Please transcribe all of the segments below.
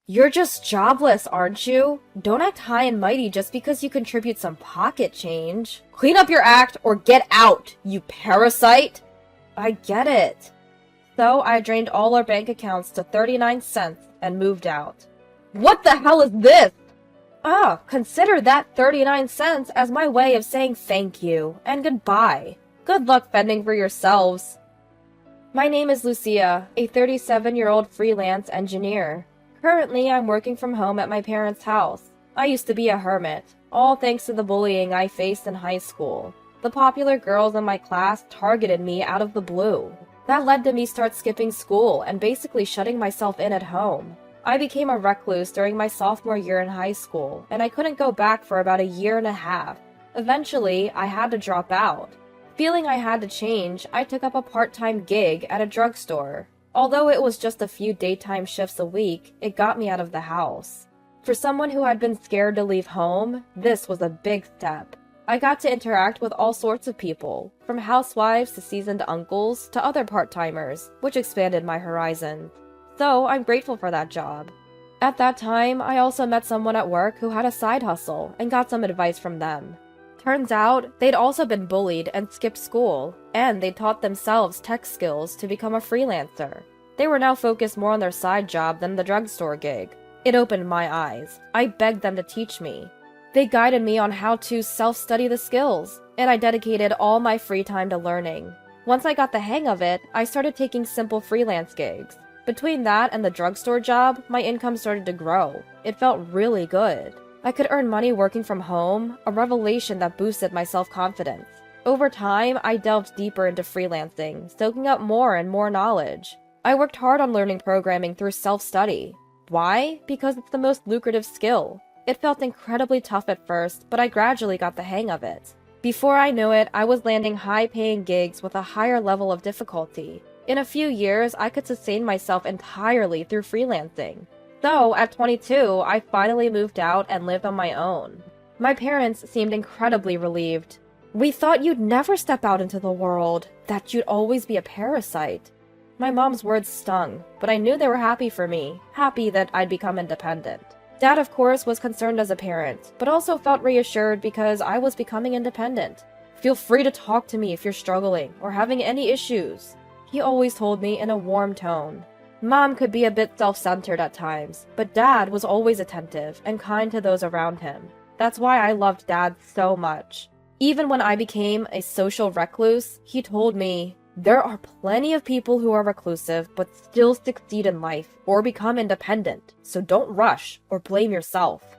You're just jobless, aren't you? Don't act high and mighty just because you contribute some pocket change. Clean up your act or get out, you parasite! I get it. So I drained all our bank accounts to 39 cents and moved out. What the hell is this? Consider that 39 cents as my way of saying thank you and goodbye. Good luck fending for yourselves. My name is Lucia, a 37-year-old freelance engineer. Currently, I'm working from home at my parents' house. I used to be a hermit, all thanks to the bullying I faced in high school. The popular girls in my class targeted me out of the blue. That led to me start skipping school and basically shutting myself in at home. I became a recluse during my sophomore year in high school, and I couldn't go back for about a year and a half. Eventually, I had to drop out. Feeling I had to change, I took up a part-time gig at a drugstore. Although it was just a few daytime shifts a week, it got me out of the house. For someone who had been scared to leave home, this was a big step. I got to interact with all sorts of people, from housewives to seasoned uncles to other part-timers, which expanded my horizon. So I'm grateful for that job. At that time, I also met someone at work who had a side hustle and got some advice from them. Turns out, they'd also been bullied and skipped school, and they taught themselves tech skills to become a freelancer. They were now focused more on their side job than the drugstore gig. It opened my eyes. I begged them to teach me. They guided me on how to self-study the skills, and I dedicated all my free time to learning. Once I got the hang of it, I started taking simple freelance gigs. Between that and the drugstore job, my income started to grow. It felt really good. I could earn money working from home, a revelation that boosted my self-confidence. Over time, I delved deeper into freelancing, soaking up more and more knowledge. I worked hard on learning programming through self-study. Why? Because it's the most lucrative skill. It felt incredibly tough at first, but I gradually got the hang of it. Before I knew it, I was landing high-paying gigs with a higher level of difficulty. In a few years, I could sustain myself entirely through freelancing. So, at 22, I finally moved out and lived on my own. My parents seemed incredibly relieved. "We thought you'd never step out into the world, that you'd always be a parasite." My mom's words stung, but I knew they were happy for me, happy that I'd become independent. Dad, of course, was concerned as a parent, but also felt reassured because I was becoming independent. "Feel free to talk to me if you're struggling or having any issues," he always told me in a warm tone. Mom could be a bit self-centered at times, but Dad was always attentive and kind to those around him. That's why I loved Dad so much. Even when I became a social recluse, he told me, "There are plenty of people who are reclusive but still succeed in life or become independent, so don't rush or blame yourself."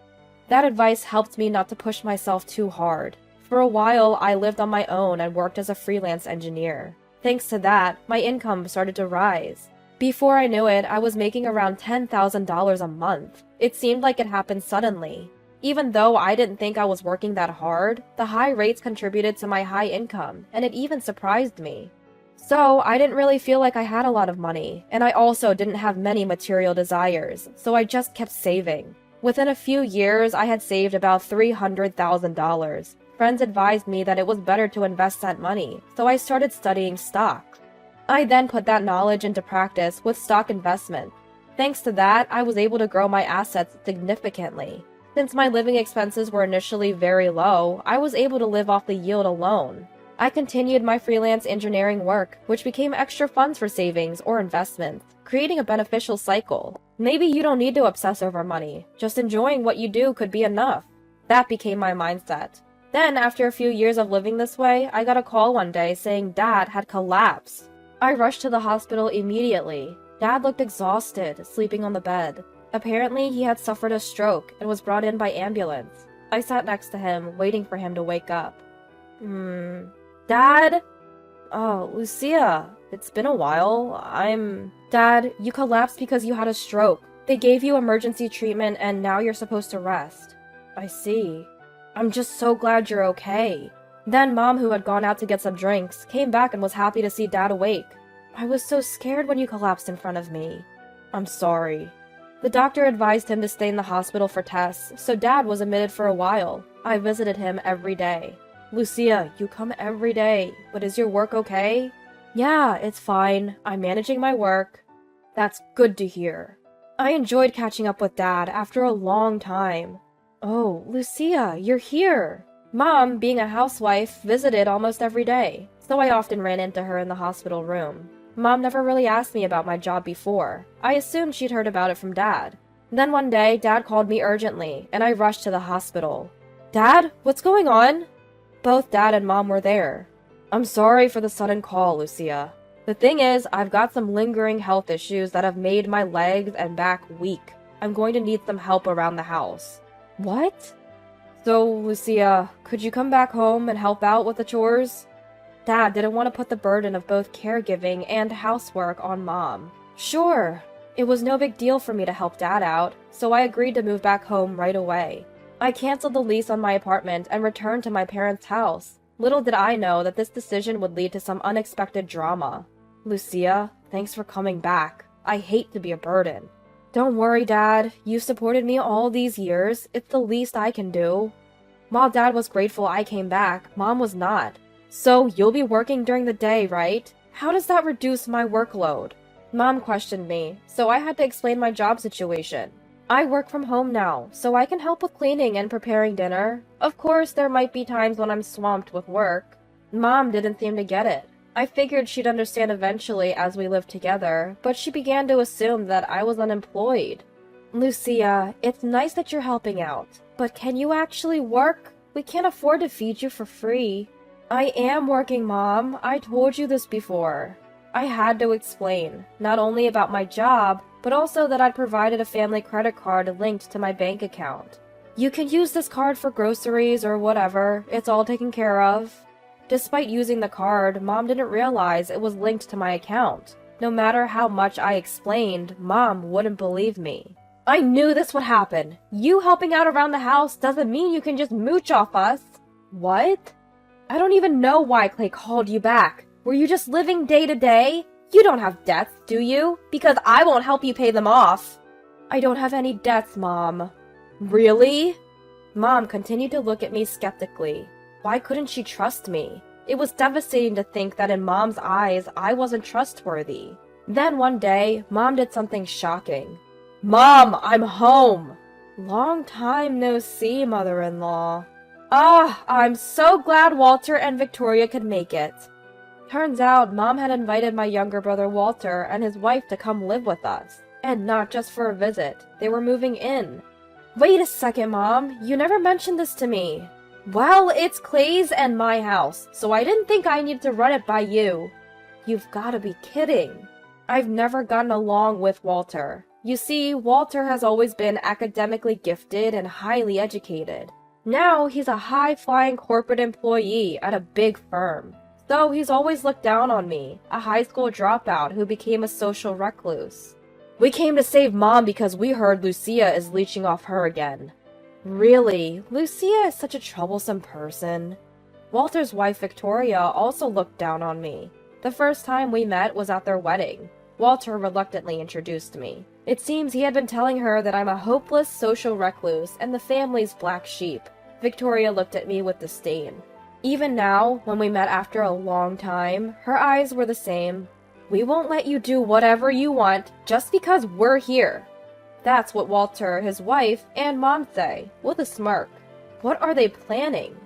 That advice helped me not to push myself too hard. For a while, I lived on my own and worked as a freelance engineer. Thanks to that, my income started to rise. Before I knew it, I was making around $10,000 a month. It seemed like it happened suddenly. Even though I didn't think I was working that hard, the high rates contributed to my high income, and it even surprised me. So, I didn't really feel like I had a lot of money, and I also didn't have many material desires, so I just kept saving. Within a few years, I had saved about $300,000. Friends advised me that it was better to invest that money, so I started studying stocks. I then put that knowledge into practice with stock investment. Thanks to that, I was able to grow my assets significantly. Since my living expenses were initially very low, I was able to live off the yield alone. I continued my freelance engineering work, which became extra funds for savings or investments, creating a beneficial cycle. Maybe you don't need to obsess over money. Just enjoying what you do could be enough. That became my mindset. Then, after a few years of living this way, I got a call one day saying Dad had collapsed. I rushed to the hospital immediately. Dad looked exhausted, sleeping on the bed. Apparently, he had suffered a stroke and was brought in by ambulance. I sat next to him, waiting for him to wake up. Dad? Oh, Lucia, it's been a while. Dad, you collapsed because you had a stroke. They gave you emergency treatment and now you're supposed to rest. I see. I'm just so glad you're okay. Then Mom, who had gone out to get some drinks, came back and was happy to see Dad awake. I was so scared when you collapsed in front of me. I'm sorry. The doctor advised him to stay in the hospital for tests, so Dad was admitted for a while. I visited him every day. Lucia, you come every day, but is your work okay? Yeah, it's fine. I'm managing my work. That's good to hear. I enjoyed catching up with Dad after a long time. Oh, Lucia, you're here. Mom, being a housewife, visited almost every day, so I often ran into her in the hospital room. Mom never really asked me about my job before. I assumed she'd heard about it from Dad. Then one day, Dad called me urgently, and I rushed to the hospital. Dad, what's going on? Both Dad and Mom were there. I'm sorry for the sudden call, Lucia. The thing is, I've got some lingering health issues that have made my legs and back weak. I'm going to need some help around the house. What? So, Lucia, could you come back home and help out with the chores? Dad didn't want to put the burden of both caregiving and housework on Mom. Sure. It was no big deal for me to help Dad out, so I agreed to move back home right away. I canceled the lease on my apartment and returned to my parents' house. Little did I know that this decision would lead to some unexpected drama. Lucia, thanks for coming back. I hate to be a burden. Don't worry, Dad. You've supported me all these years. It's the least I can do. While Dad was grateful I came back, Mom was not. So you'll be working during the day, right? How does that reduce my workload? Mom questioned me, so I had to explain my job situation. I work from home now, so I can help with cleaning and preparing dinner. Of course, there might be times when I'm swamped with work. Mom didn't seem to get it. I figured she'd understand eventually as we lived together, but she began to assume that I was unemployed. Lucia, it's nice that you're helping out, but can you actually work? We can't afford to feed you for free. I am working, Mom. I told you this before. I had to explain, not only about my job, but also that I'd provided a family credit card linked to my bank account. You can use this card for groceries or whatever, it's all taken care of. Despite using the card, Mom didn't realize it was linked to my account. No matter how much I explained, Mom wouldn't believe me. I knew this would happen. You helping out around the house doesn't mean you can just mooch off us. What? I don't even know why Clay called you back. Were you just living day to day? You don't have debts, do you? Because I won't help you pay them off. I don't have any debts, Mom. Really? Mom continued to look at me skeptically. Why couldn't she trust me? It was devastating to think that in Mom's eyes, I wasn't trustworthy. Then one day, Mom did something shocking. Mom, I'm home! Long time no see, mother-in-law. Ah, I'm so glad Walter and Victoria could make it. Turns out, Mom had invited my younger brother Walter and his wife to come live with us. And not just for a visit, they were moving in. Wait a second, Mom, you never mentioned this to me. Well, it's Clay's and my house, so I didn't think I needed to run it by you. You've gotta be kidding. I've never gotten along with Walter. You see, Walter has always been academically gifted and highly educated. Now he's a high-flying corporate employee at a big firm. So he's always looked down on me, a high school dropout who became a social recluse. We came to save Mom because we heard Lucia is leeching off her again. Really? Lucia is such a troublesome person. Walter's wife Victoria also looked down on me. The first time we met was at their wedding. Walter reluctantly introduced me. It seems he had been telling her that I'm a hopeless social recluse and the family's black sheep. Victoria looked at me with disdain. Even now, when we met after a long time, her eyes were the same. We won't let you do whatever you want just because we're here. That's what Walter, his wife, and Mom say, with a smirk. What are they planning?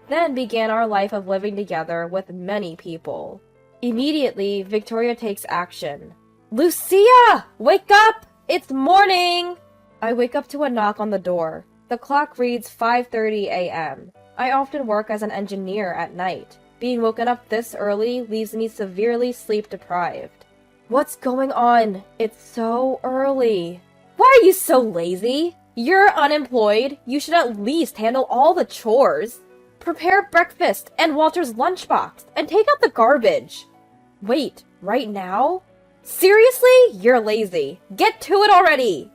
Then began our life of living together with many people. Immediately, Victoria takes action. Lucia! Wake up! It's morning! I wake up to a knock on the door. The clock reads 5:30 a.m. I often work as an engineer at night. Being woken up this early leaves me severely sleep-deprived. What's going on? It's so early. Why are you so lazy? You're unemployed. You should at least handle all the chores. Prepare breakfast and Walter's lunchbox and take out the garbage. Wait, right now? Seriously? You're lazy. Get to it already!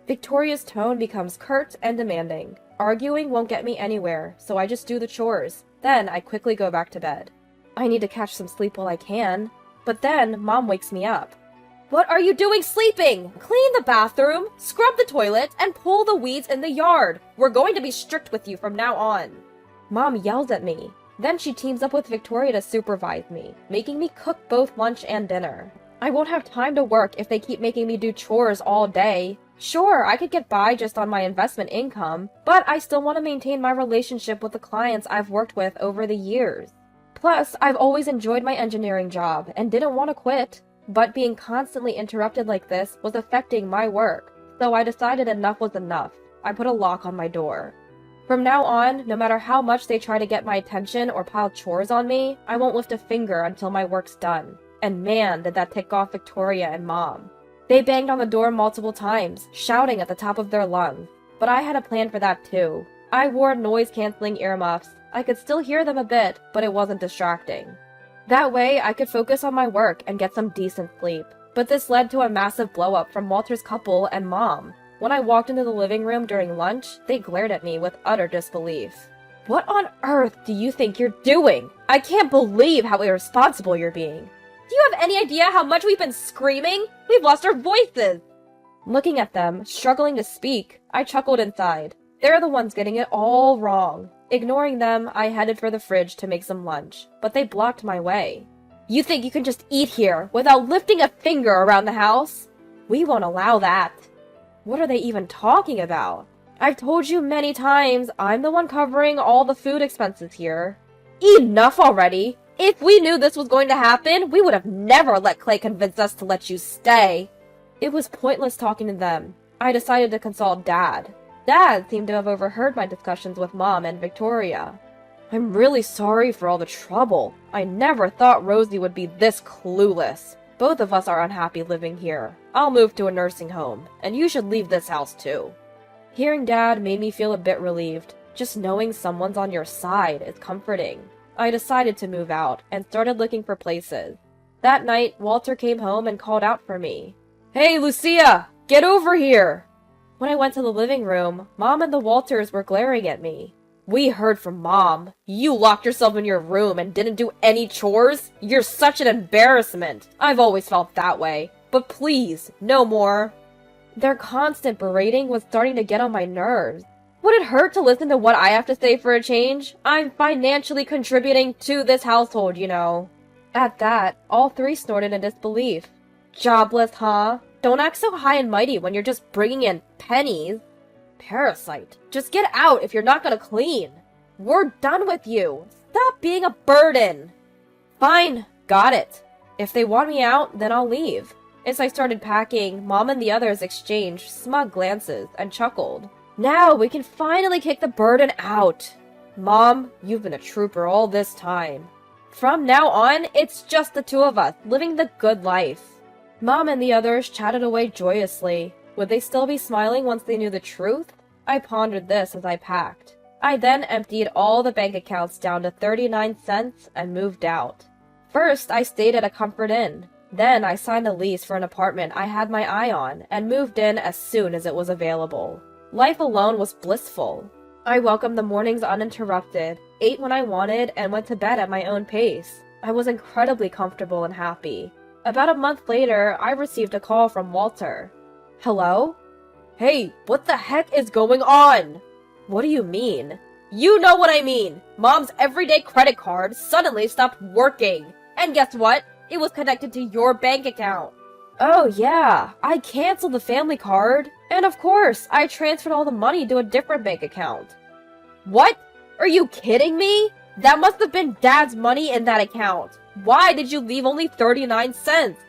Victoria's tone becomes curt and demanding. Arguing won't get me anywhere, so I just do the chores. Then I quickly go back to bed. I need to catch some sleep while I can. But then Mom wakes me up. What are you doing sleeping? Clean the bathroom, scrub the toilet, and pull the weeds in the yard. We're going to be strict with you from now on. Mom yells at me. Then she teams up with Victoria to supervise me, making me cook both lunch and dinner. I won't have time to work if they keep making me do chores all day. Sure, I could get by just on my investment income, but I still want to maintain my relationship with the clients I've worked with over the years. Plus, I've always enjoyed my engineering job and didn't want to quit, but being constantly interrupted like this was affecting my work, so I decided enough was enough. I put a lock on my door. From now on, no matter how much they try to get my attention or pile chores on me, I won't lift a finger until my work's done. And man, did that tick off Victoria and Mom. They banged on the door multiple times, shouting at the top of their lungs. But I had a plan for that too. I wore noise-canceling earmuffs. I could still hear them a bit, but it wasn't distracting. That way, I could focus on my work and get some decent sleep. But this led to a massive blow-up from Walter's couple and Mom. When I walked into the living room during lunch, they glared at me with utter disbelief. What on earth do you think you're doing? I can't believe how irresponsible you're being. Do you have any idea how much we've been screaming? We've lost our voices! Looking at them, struggling to speak, I chuckled inside. They're the ones getting it all wrong. Ignoring them, I headed for the fridge to make some lunch, but they blocked my way. You think you can just eat here without lifting a finger around the house? We won't allow that. What are they even talking about? I've told you many times, I'm the one covering all the food expenses here. Enough already! If we knew this was going to happen, we would have never let Clay convince us to let you stay. It was pointless talking to them. I decided to consult Dad. Dad seemed to have overheard my discussions with Mom and Victoria. I'm really sorry for all the trouble. I never thought Rosie would be this clueless. Both of us are unhappy living here. I'll move to a nursing home, and you should leave this house too. Hearing Dad made me feel a bit relieved. Just knowing someone's on your side is comforting. I decided to move out and started looking for places. That night, Walter came home and called out for me. Hey, Lucia! Get over here! When I went to the living room, Mom and the Walters were glaring at me. We heard from Mom. You locked yourself in your room and didn't do any chores? You're such an embarrassment. I've always felt that way. But please, no more. Their constant berating was starting to get on my nerves. Would it hurt to listen to what I have to say for a change? I'm financially contributing to this household, you know. At that, all three snorted in disbelief. Jobless, huh? Don't act so high and mighty when you're just bringing in pennies. Parasite. Just get out if you're not gonna clean. We're done with you. Stop being a burden. Fine, got it. If they want me out, then I'll leave. As I started packing, Mom and the others exchanged smug glances and chuckled. Now we can finally kick the burden out. Mom, you've been a trooper all this time. From now on, it's just the two of us, living the good life. Mom and the others chatted away joyously. Would they still be smiling once they knew the truth? I pondered this as I packed. I then emptied all the bank accounts down to 39 cents and moved out. First, I stayed at a Comfort Inn. Then I signed a lease for an apartment I had my eye on and moved in as soon as it was available. Life alone was blissful. I welcomed the mornings uninterrupted, ate when I wanted, and went to bed at my own pace. I was incredibly comfortable and happy. About a month later, I received a call from Walter. Hello? Hey, what the heck is going on? What do you mean? You know what I mean! Mom's everyday credit card suddenly stopped working. And guess what? It was connected to your bank account. Oh yeah, I canceled the family card. And of course, I transferred all the money to a different bank account. What? Are you kidding me? That must have been Dad's money in that account. Why did you leave only 39 cents?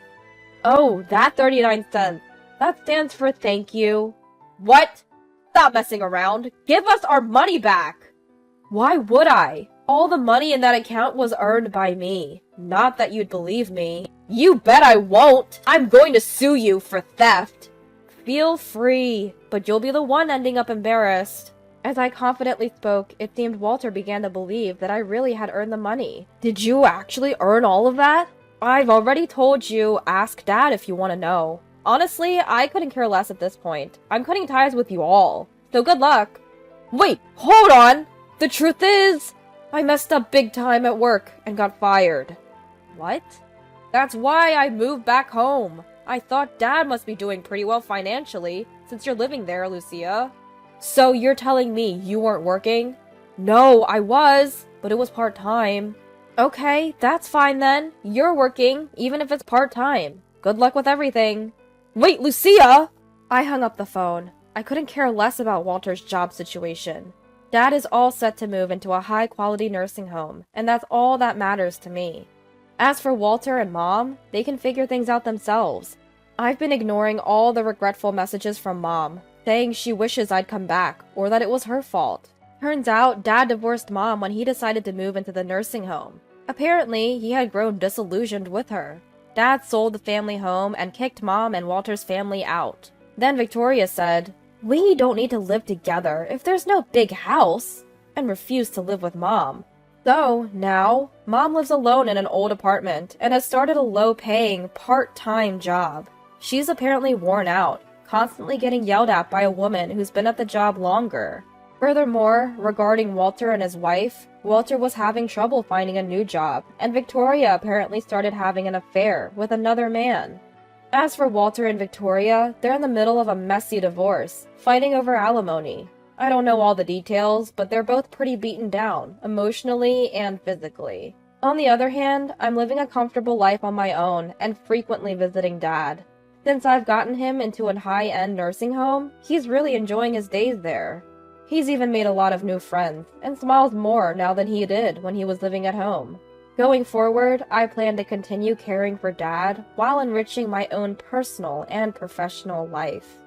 Oh, that 39 cents. That stands for thank you. What? Stop messing around. Give us our money back. Why would I? All the money in that account was earned by me. Not that you'd believe me. You bet I won't. I'm going to sue you for theft. Feel free, but you'll be the one ending up embarrassed. As I confidently spoke, it seemed Walter began to believe that I really had earned the money. Did you actually earn all of that? I've already told you, ask Dad if you want to know. Honestly, I couldn't care less at this point. I'm cutting ties with you all. So good luck. Wait, hold on! The truth is, I messed up big time at work and got fired. What? That's why I moved back home. I thought Dad must be doing pretty well financially, since you're living there, Lucia. So you're telling me you weren't working? No, I was, but it was part-time. Okay, that's fine then. You're working, even if it's part-time. Good luck with everything. Wait, Lucia! I hung up the phone. I couldn't care less about Walter's job situation. Dad is all set to move into a high-quality nursing home, and that's all that matters to me. As for Walter and Mom, they can figure things out themselves. I've been ignoring all the regretful messages from Mom, saying she wishes I'd come back, or that it was her fault. Turns out, Dad divorced Mom when he decided to move into the nursing home. Apparently, he had grown disillusioned with her. Dad sold the family home and kicked Mom and Walter's family out. Then Victoria said, "We don't need to live together if there's no big house," and refused to live with Mom. So, now, Mom lives alone in an old apartment and has started a low-paying, part-time job. She's apparently worn out, constantly getting yelled at by a woman who's been at the job longer. Furthermore, regarding Walter and his wife, Walter was having trouble finding a new job, and Victoria apparently started having an affair with another man. As for Walter and Victoria, they're in the middle of a messy divorce, fighting over alimony. I don't know all the details, but they're both pretty beaten down, emotionally and physically. On the other hand, I'm living a comfortable life on my own and frequently visiting Dad. Since I've gotten him into a high-end nursing home, he's really enjoying his days there. He's even made a lot of new friends, and smiles more now than he did when he was living at home. Going forward, I plan to continue caring for Dad while enriching my own personal and professional life.